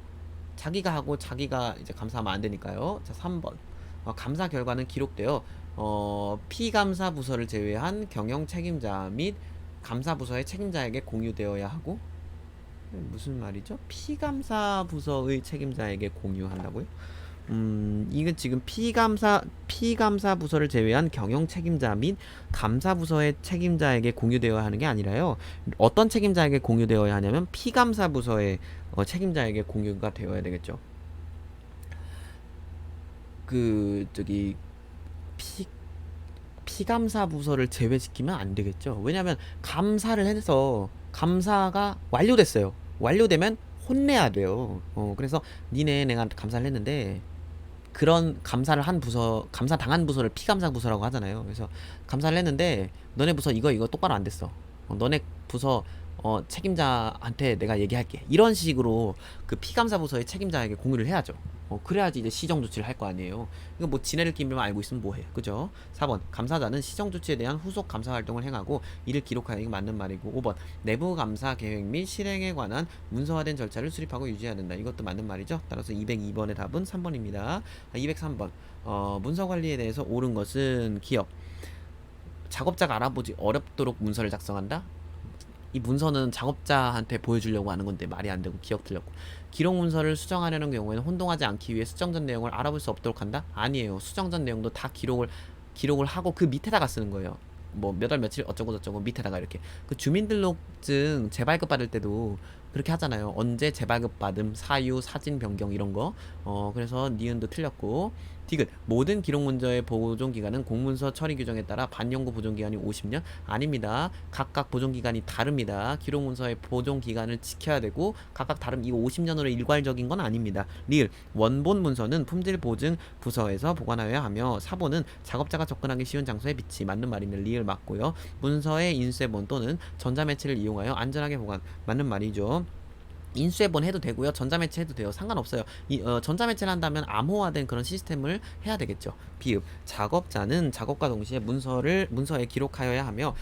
자기가 이제 감사하면 안 되니까요. 자, 3번. 감사 결과는 기록되어 피감사 부서를 제외한 경영 책임자 및 감사 부서의 책임자에게 공유되어야 하고, 무슨 말이죠? 피감사 부서의 책임자에게 공유한다고요? 이건 지금 피감사 부서를 제외한 경영 책임자 및 감사 부서의 책임자에게 공유되어야 하는 게 아니라요. 어떤 책임자에게 공유되어야 하냐면 피감사 부서의 책임자에게 공유가 되어야 되겠죠. 피감사 부서를 제외시키면 안 되겠죠. 왜냐면 감사를 해서 감사가 완료됐어요. 완료되면 혼내야 돼요. 그래서 내가 감사를 했는데, 그런 감사를 한 부서, 감사 당한 부서를 피감사 부서라고 하잖아요. 그래서 감사를 했는데 너네 부서 이거 똑바로 안 됐어. 너네 부서 책임자한테 내가 얘기할게. 이런 식으로 그 피감사 부서의 책임자에게 공유를 해야죠. 그래야지 이제 시정 조치를 할 거 아니에요. 이거 뭐 지네들끼리만 알고 있으면 뭐해, 그죠? 4번, 감사자는 시정 조치에 대한 후속 감사 활동을 행하고 이를 기록하여, 이거 맞는 말이고. 5번, 내부 감사 계획 및 실행에 관한 문서화된 절차를 수립하고 유지해야 된다. 이것도 맞는 말이죠. 따라서 202번의 답은 3번입니다. 203번, 문서 관리에 대해서 옳은 것은 기업. 작업자가 알아보지 어렵도록 문서를 작성한다. 이 문서는 작업자한테 보여주려고 하는 건데 말이 안 되고 기억 틀렸고. 기록 문서를 수정하려는 경우에는 혼동하지 않기 위해 수정 전 내용을 알아볼 수 없도록 한다? 아니에요. 수정 전 내용도 다 기록을 하고 그 밑에다가 쓰는 거예요. 뭐 몇 월 며칠 어쩌고 저쩌고 밑에다가 이렇게. 그 주민등록증 재발급 받을 때도 그렇게 하잖아요. 언제 재발급 받음, 사유, 사진 변경 이런 거. 그래서 니은도 틀렸고. 디귿, 모든 기록 문서의 보존 기간은 공문서 처리 규정에 따라 반영구 보존 기간이 50년? 아닙니다. 각각 보존 기간이 다릅니다. 기록 문서의 보존 기간을 지켜야 되고 각각 다름. 이거 50년으로 일괄적인 건 아닙니다. 리을, 원본 문서는 품질 보증 부서에서 보관하여야 하며 사본은 작업자가 접근하기 쉬운 장소에 비치. 맞는 말입니다. 리을 맞고요. 문서의 인쇄본 또는 전자매체를 이용하여 안전하게 보관. 맞는 말이죠. 인쇄본 해도 되고요. 전자매체 해도 돼요. 상관없어요. 전자매체를 한다면 암호화된 그런 시스템을 해야 되겠죠. 비읍, 작업자는 작업과 동시에 문서에 기록하여야 하며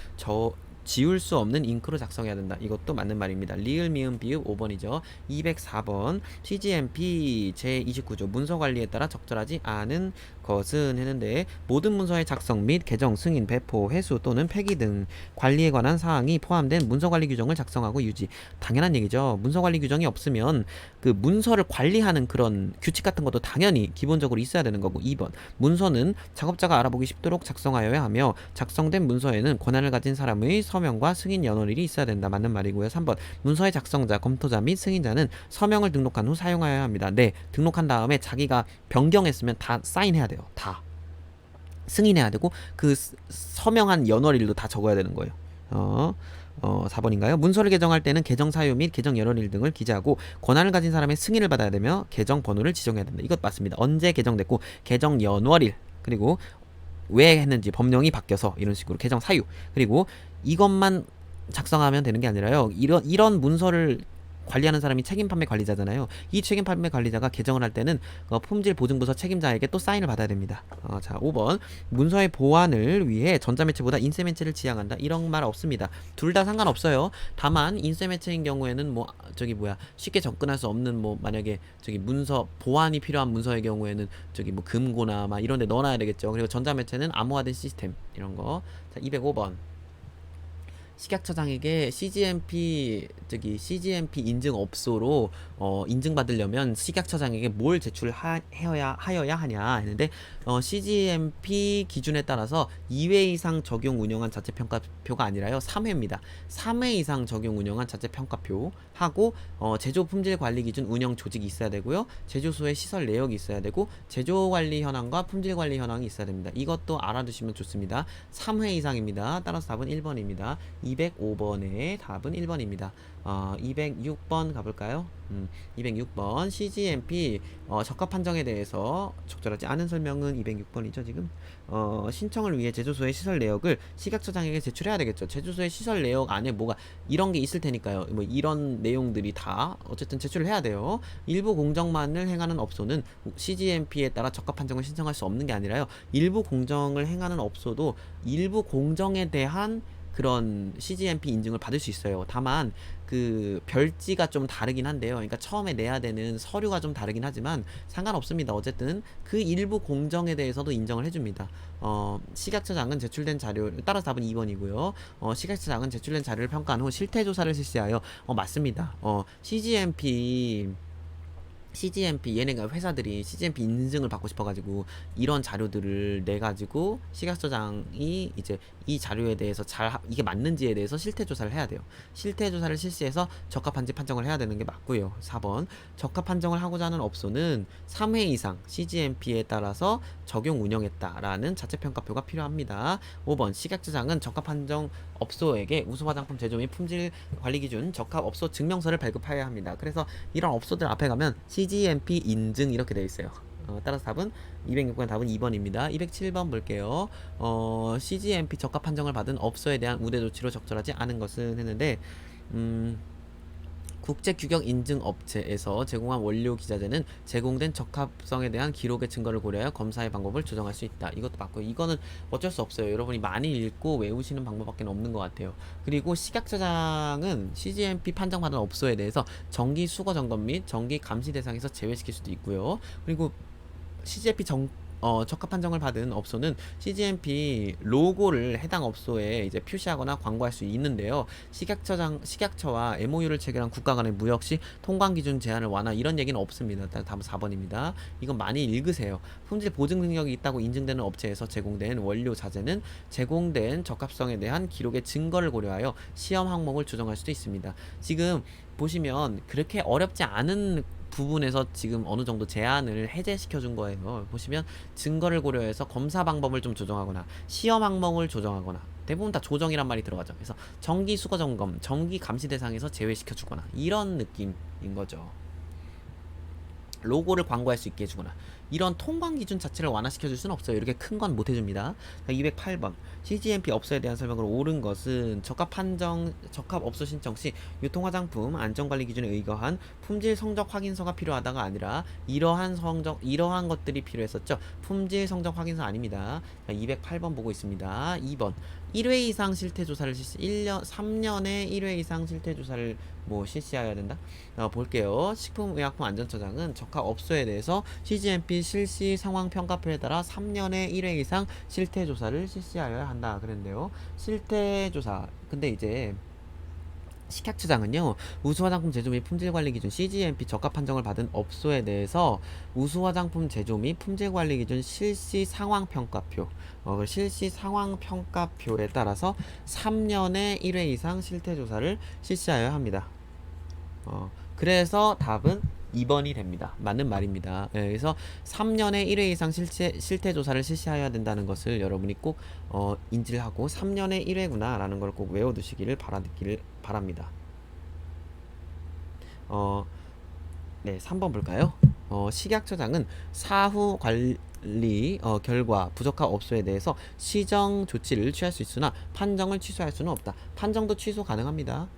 지울 수 없는 잉크로 작성해야 된다. 이것도 맞는 말입니다. 리을 미음 비읍 5번이죠. 204번 CGMP 제29조 문서 관리에 따라 적절하지 않은 것은 했는데 모든 문서의 작성 및 개정, 승인, 배포, 회수 또는 폐기 등 관리에 관한 사항이 포함된 문서 관리 규정을 작성하고 유지. 당연한 얘기죠. 문서 관리 규정이 없으면 그 문서를 관리하는 그런 규칙 같은 것도 당연히 기본적으로 있어야 되는 거고. 2번 문서는 작업자가 알아보기 쉽도록 작성하여야 하며 작성된 문서에는 권한을 가진 사람의 서명과 승인 연월일이 있어야 된다. 맞는 말이고요. 3번 문서의 작성자, 검토자 및 승인자는 서명을 등록한 후 사용하여야 합니다. 네, 등록한 다음에 자기가 변경했으면 다 사인해야 돼요. 다 승인해야 되고 그 서명한 연월일도 다 적어야 되는 거예요. 4번인가요? 문서를 개정할 때는 개정 사유 및 개정 연월일 등을 기재하고 권한을 가진 사람의 승인을 받아야 되며 개정 번호를 지정해야 된다. 이것 맞습니다. 언제 개정됐고 개정 연월일 그리고 왜 했는지 법령이 바뀌어서 이런 식으로 개정 사유 그리고 이것만 작성하면 되는 게 아니라요. 이런 문서를 관리하는 사람이 책임 판매 관리자잖아요. 이 책임 판매 관리자가 개정을 할 때는 품질 보증부서 책임자에게 또 사인을 받아야 됩니다. 자, 5번 문서의 보안을 위해 전자매체보다 인쇄매체를 지향한다. 이런 말 없습니다. 둘 다 상관없어요. 다만 인쇄매체인 경우에는 뭐 저기 뭐야 쉽게 접근할 수 없는 뭐 만약에 저기 문서 보안이 필요한 문서의 경우에는 저기 뭐 금고나 막 이런 데 넣어놔야 되겠죠. 그리고 전자매체는 암호화된 시스템 이런 거. 자, 205번 식약처장에게 CGMP 인증 업소로 인증받으려면 식약처장에게 뭘 하여야 하냐 했는데 CGMP 기준에 따라서 2회 이상 적용 운영한 자체 평가표가 아니라요 3회입니다. 3회 이상 적용 운영한 자체 평가표 하고 제조 품질 관리 기준 운영 조직이 있어야 되고요. 제조소의 시설 내역이 있어야 되고 제조 관리 현황과 품질 관리 현황이 있어야 됩니다. 이것도 알아두시면 좋습니다. 3회 이상입니다. 따라서 답은 1번입니다. 205번의 답은 1번입니다. 206번 가볼까요? 206번 CGMP 적합 판정에 대해서 적절하지 않은 설명은 206번이죠 지금. 신청을 위해 제조소의 시설 내역을 식약처장에게 제출해야 되겠죠. 제조소의 시설 내역 안에 뭐가 이런 게 있을 테니까요. 뭐 이런 내용들이 다 어쨌든 제출을 해야 돼요. 일부 공정만을 행하는 업소는 CGMP에 따라 적합 판정을 신청할 수 없는 게 아니라요. 일부 공정을 행하는 업소도 일부 공정에 대한 그런 CGMP 인증을 받을 수 있어요. 다만 그 별지가 좀 다르긴 한데요. 그러니까 처음에 내야 되는 서류가 좀 다르긴 하지만 상관없습니다. 어쨌든 그 일부 공정에 대해서도 인정을 해줍니다. 식약처장은 제출된 자료 따라서 답은 2번이고요. 식약처장은 제출된 자료를 평가한 후 실태조사를 실시하여 맞습니다. CGMP 얘네가 회사들이 CGMP 인증을 받고 싶어가지고 이런 자료들을 내가지고 식약처장이 이제 이 자료에 대해서 이게 맞는지에 대해서 실태조사를 해야 돼요. 실태조사를 실시해서 적합한지 판정을 해야 되는 게 맞고요. 4번 적합 판정을 하고자 하는 업소는 3회 이상 CGMP에 따라서 적용 운영했다라는 자체평가표가 필요합니다. 5번 식약처장은 적합 판정 업소에게 우수화장품 제조 및 품질 관리 기준 적합 업소 증명서를 발급해야 합니다. 그래서 이런 업소들 앞에 가면 CGMP 인증 이렇게 되어 있어요. 따라서 답은 206번 답은 2번입니다. 207번 볼게요. CGMP 적합 판정을 받은 업소에 대한 우대 조치로 적절하지 않은 것은 했는데 국제규격 인증 업체에서 제공한 원료 기자재는 제공된 적합성에 대한 기록의 증거를 고려하여 검사의 방법을 조정할 수 있다. 이것도 맞고요. 이거는 어쩔 수 없어요. 여러분이 많이 읽고 외우시는 방법밖에 없는 것 같아요. 그리고 식약처장은 CGMP 판정받은 업소에 대해서 정기 수거 점검 및 정기 감시 대상에서 제외시킬 수도 있고요. 그리고 CGMP 적합 판정을 받은 업소는 CGMP 로고를 해당 업소에 이제 표시하거나 광고할 수 있는데요. 식약처와 MOU를 체결한 국가 간의 무역 시 통관 기준 제한을 완화 이런 얘기는 없습니다. 다음 4번입니다. 이건 많이 읽으세요. 품질 보증 능력이 있다고 인증되는 업체에서 제공된 원료 자재는 제공된 적합성에 대한 기록의 증거를 고려하여 시험 항목을 조정할 수도 있습니다. 지금 보시면 그렇게 어렵지 않은 부분에서 지금 어느 정도 제한을 해제시켜 준 거예요. 보시면 증거를 고려해서 검사 방법을 좀 조정하거나 시험 항목을 조정하거나 대부분 다 조정이란 말이 들어가죠. 그래서 정기 수거 점검, 정기 감시 대상에서 제외시켜 주거나 이런 느낌인 거죠. 로고를 광고할 수 있게 해주거나 이런 통관 기준 자체를 완화시켜 줄 수는 없어요. 이렇게 큰 건 못 해줍니다. 208번 CGMP 업소에 대한 설명으로 옳은 것은 적합 업소 신청 시 유통화장품 안전관리 기준에 의거한 품질 성적 확인서가 필요하다가 아니라 이러한 것들이 필요했었죠. 품질 성적 확인서 아닙니다. 208번 보고 있습니다. 2번 1회 이상 실태 조사를 3년에 1회 이상 실태 조사를 뭐 실시해야 된다? 볼게요. 식품의약품안전처장은 적합업소에 대해서 CGMP 실시 상황 평가표에 따라 3년에 1회 이상 실태 조사를 실시하여야 한다. 그랬는데요. 실태 조사. 근데 이제 식약처장은요, 우수화장품 제조 및 품질관리 기준 CGMP 적합 판정을 받은 업소에 대해서 우수화장품 제조 및 품질관리 기준 실시 상황 평가표, 실시 상황 평가표에 따라서 3년에 1회 이상 실태 조사를 실시하여야 합니다. 그래서 답은 2번이 됩니다. 맞는 말입니다. 예, 그래서 3년에 1회 이상 실태 조사를 실시해야 된다는 것을 여러분이 꼭 인지를 하고 3년에 1회구나 라는 걸 꼭 외워두시기를 바랍니다. 네, 3번 볼까요? 식약처장은 사후 관리 결과 부적합 업소에 대해서 시정 조치를 취할 수 있으나 판정을 취소할 수는 없다. 판정도 취소 가능합니다.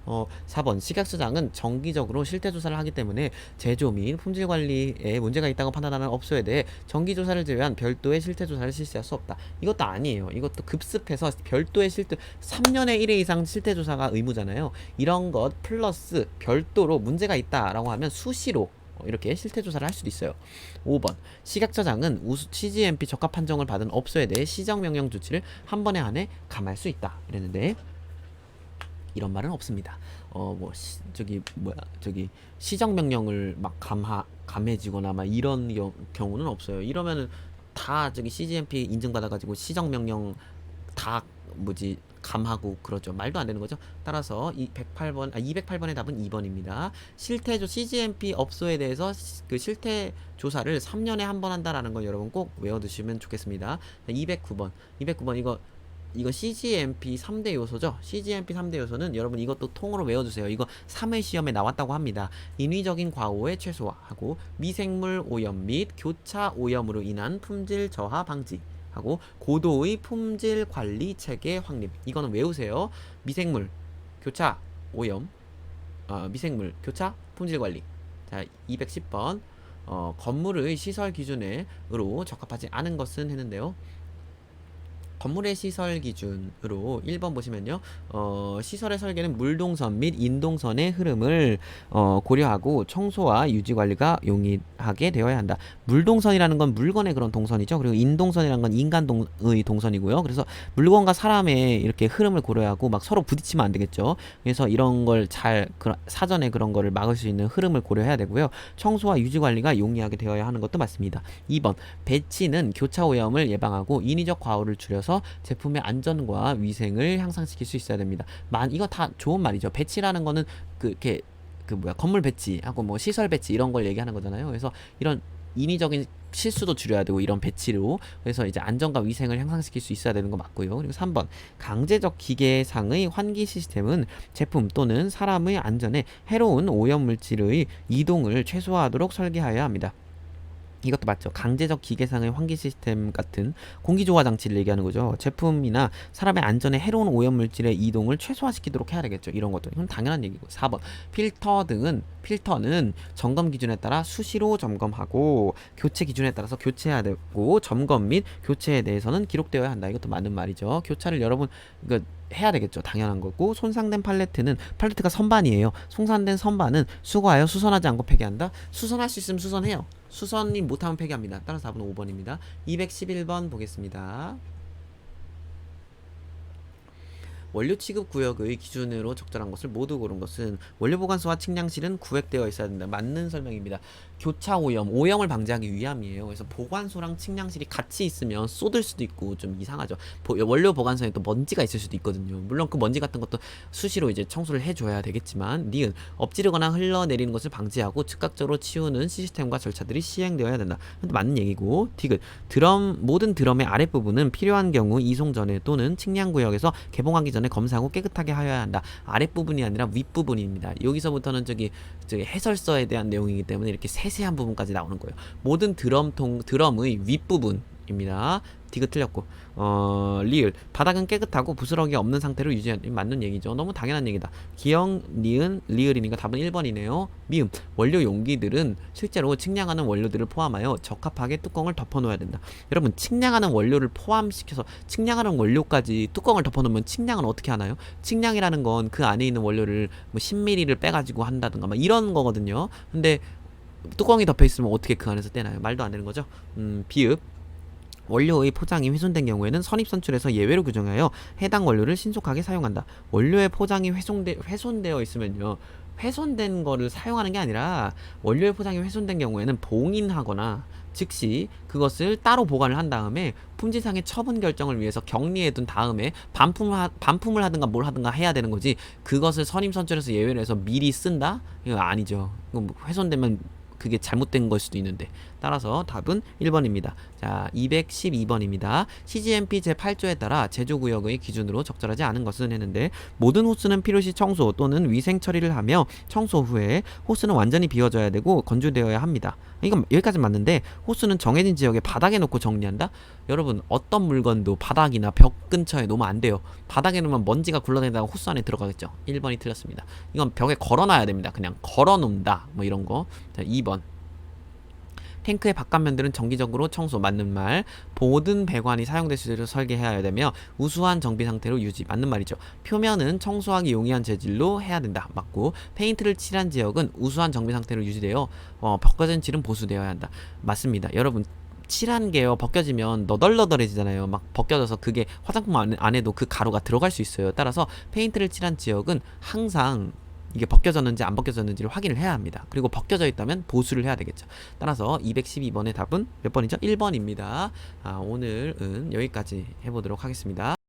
4번 식약처장은 정기적으로 실태 조사를 하기 때문에 제조 및 품질 관리에 문제가 있다고 판단하는 업소에 대해 정기 조사를 제외한 별도의 실태 조사를 실시할 수 없다. 이것도 아니에요. 이것도 급습해서 별도의 3년에 1회 이상 실태 조사가 의무잖아요. 이런 것 플러스 별도로 문제가 있다라고 하면 수시로 이렇게 실태 조사를 할 수도 있어요. 5번 식약처장은 CGMP 적합 판정을 받은 업소에 대해 시정명령 조치를 한 번에 한해 감할 수 있다. 이랬는데 이런 말은 없습니다. 시정명령을 막 감해지거나 막 이런 경우는 없어요. 이러면은 다 CGMP 인증받아가지고 시정명령 다 감하고 그러죠. 말도 안 되는 거죠. 따라서 208번의 답은 2번입니다. CGMP 업소에 대해서 그 실태 조사를 3년에 한 번 한다라는 걸 여러분 꼭 외워두시면 좋겠습니다. 209번 이거 CGMP 3대 요소죠. CGMP 3대 요소는 여러분 이것도 통으로 외워주세요. 이거 3회 시험에 나왔다고 합니다. 인위적인 과오의 최소화하고 미생물 오염 및 교차 오염으로 인한 품질 저하 방지 하고 고도의 품질 관리 체계 확립. 이거는 외우세요. 미생물, 교차, 오염, 미생물, 교차, 품질 관리. 자, 210번. 건물의 시설 기준으로 적합하지 않은 것은 했는데요. 건물의 시설 기준으로 1번 보시면요. 시설의 설계는 물동선 및 인동선의 흐름을 고려하고 청소와 유지 관리가 용이하게 되어야 한다. 물동선이라는 건 물건의 그런 동선이죠. 그리고 인동선이라는 건 인간의 동선이고요. 그래서 물건과 사람의 이렇게 흐름을 고려하고 막 서로 부딪히면 안 되겠죠. 그래서 이런 걸 사전에 그런 거를 막을 수 있는 흐름을 고려해야 되고요. 청소와 유지 관리가 용이하게 되어야 하는 것도 맞습니다. 2번 배치는 교차 오염을 예방하고 인위적 과오를 줄여서 제품의 안전과 위생을 향상시킬 수 있어야 됩니다. 이거 다 좋은 말이죠. 배치라는 거는 건물 배치하고 시설 배치 이런 걸 얘기하는 거잖아요. 그래서 이런 인위적인 실수도 줄여야 되고 이런 배치로 그래서 이제 안전과 위생을 향상시킬 수 있어야 되는 거 맞고요. 그리고 3번 강제적 기계상의 환기 시스템은 제품 또는 사람의 안전에 해로운 오염 물질의 이동을 최소화하도록 설계하여야 합니다. 이것도 맞죠. 강제적 기계상의 환기 시스템 같은 공기조화 장치를 얘기하는 거죠. 제품이나 사람의 안전에 해로운 오염물질의 이동을 최소화시키도록 해야 되겠죠. 이런 것도 이건 당연한 얘기고. 4번 필터는 점검 기준에 따라 수시로 점검하고 교체 기준에 따라서 교체해야 되고 점검 및 교체에 대해서는 기록되어야 한다. 이것도 맞는 말이죠. 교차를 여러분 이거 해야 되겠죠. 당연한 거고. 손상된 팔레트가 선반이에요. 손상된 선반은 수거하여 수선하지 않고 폐기한다. 수선할 수 있으면 수선해요. 수선이 못하면 폐기합니다. 따라서 답은 5번입니다. 211번 보겠습니다. 원료 취급 구역의 기준으로 적절한 것을 모두 고른 것은 원료 보관소와 측량실은 구획되어 있어야 된다. 맞는 설명입니다. 교차 오염을 방지하기 위함이에요. 그래서 보관소랑 측량실이 같이 있으면 쏟을 수도 있고 좀 이상하죠. 원료 보관소에 또 먼지가 있을 수도 있거든요. 물론 그 먼지 같은 것도 수시로 이제 청소를 해줘야 되겠지만 니은 엎지르거나 흘러내리는 것을 방지하고 즉각적으로 치우는 시스템과 절차들이 시행되어야 된다. 맞는 얘기고. 디귿 모든 드럼의 아랫부분은 필요한 경우 이송 전에 또는 측량 구역에서 개봉하기 전에 검사하고 깨끗하게 하여야 한다. 아랫부분이 아니라 윗부분입니다. 여기서부터는 해설서에 대한 내용이기 때문에 이렇게 세세한 부분까지 나오는 거예요. 모든 드럼의 윗부분입니다. 디귿 틀렸고. 리을 바닥은 깨끗하고 부스러기 없는 상태로 유지하는, 맞는 얘기죠. 너무 당연한 얘기다. 기역, 니은, 리을이니까 답은 1번이네요. 미음 원료 용기들은 실제로 측량하는 원료들을 포함하여 적합하게 뚜껑을 덮어놓아야 된다. 여러분, 측량하는 원료를 포함시켜서 측량하는 원료까지 뚜껑을 덮어놓으면 측량은 어떻게 하나요? 측량이라는 건 그 안에 있는 원료를 뭐 10ml를 빼가지고 한다든가 막 이런 거거든요. 근데 뚜껑이 덮여 있으면 어떻게 그 안에서 떼나요? 말도 안 되는 거죠. 비읍 원료의 포장이 훼손된 경우에는 선입선출에서 예외로 규정하여 해당 원료를 신속하게 사용한다. 원료의 포장이 훼손되어 있으면요, 훼손된 거를 사용하는 게 아니라 원료의 포장이 훼손된 경우에는 봉인하거나 즉시 그것을 따로 보관을 한 다음에 품질상의 처분 결정을 위해서 격리해 둔 다음에 반품을 하든가 뭘 하든가 해야 되는 거지, 그것을 선임선출해서 예외로 해서 미리 쓴다? 이거 아니죠. 이거 뭐 훼손되면 그게 잘못된 걸 수도 있는데. 따라서 답은 1번입니다. 자, 212번입니다. CGMP 제8조에 따라 제조구역의 기준으로 적절하지 않은 것은 했는데, 모든 호스는 필요시 청소 또는 위생 처리를 하며 청소 후에 호스는 완전히 비워져야 되고 건조되어야 합니다. 이건 여기까지 맞는데, 호스는 정해진 지역에 바닥에 놓고 정리한다? 여러분, 어떤 물건도 바닥이나 벽 근처에 놓으면 안 돼요. 바닥에 놓으면 먼지가 굴러다니다가 호스 안에 들어가겠죠. 1번이 틀렸습니다. 이건 벽에 걸어놔야 됩니다. 그냥 걸어놓는다 뭐 이런 거. 자, 2번. 탱크의 바깥면들은 정기적으로 청소, 맞는 말. 모든 배관이 사용될 수 있도록 설계해야 되며 우수한 정비 상태로 유지, 맞는 말이죠. 표면은 청소하기 용이한 재질로 해야 된다, 맞고. 페인트를 칠한 지역은 우수한 정비 상태로 유지되어 벗겨진 칠은 보수되어야 한다, 맞습니다. 여러분, 칠한 게요, 벗겨지면 너덜너덜해지잖아요. 막 벗겨져서 그게 화장품 안에도 그 가루가 들어갈 수 있어요. 따라서 페인트를 칠한 지역은 항상 이게 벗겨졌는지 안 벗겨졌는지를 확인을 해야 합니다. 그리고 벗겨져 있다면 보수를 해야 되겠죠. 따라서 212번의 답은 몇 번이죠? 1번입니다. 오늘은 여기까지 해보도록 하겠습니다.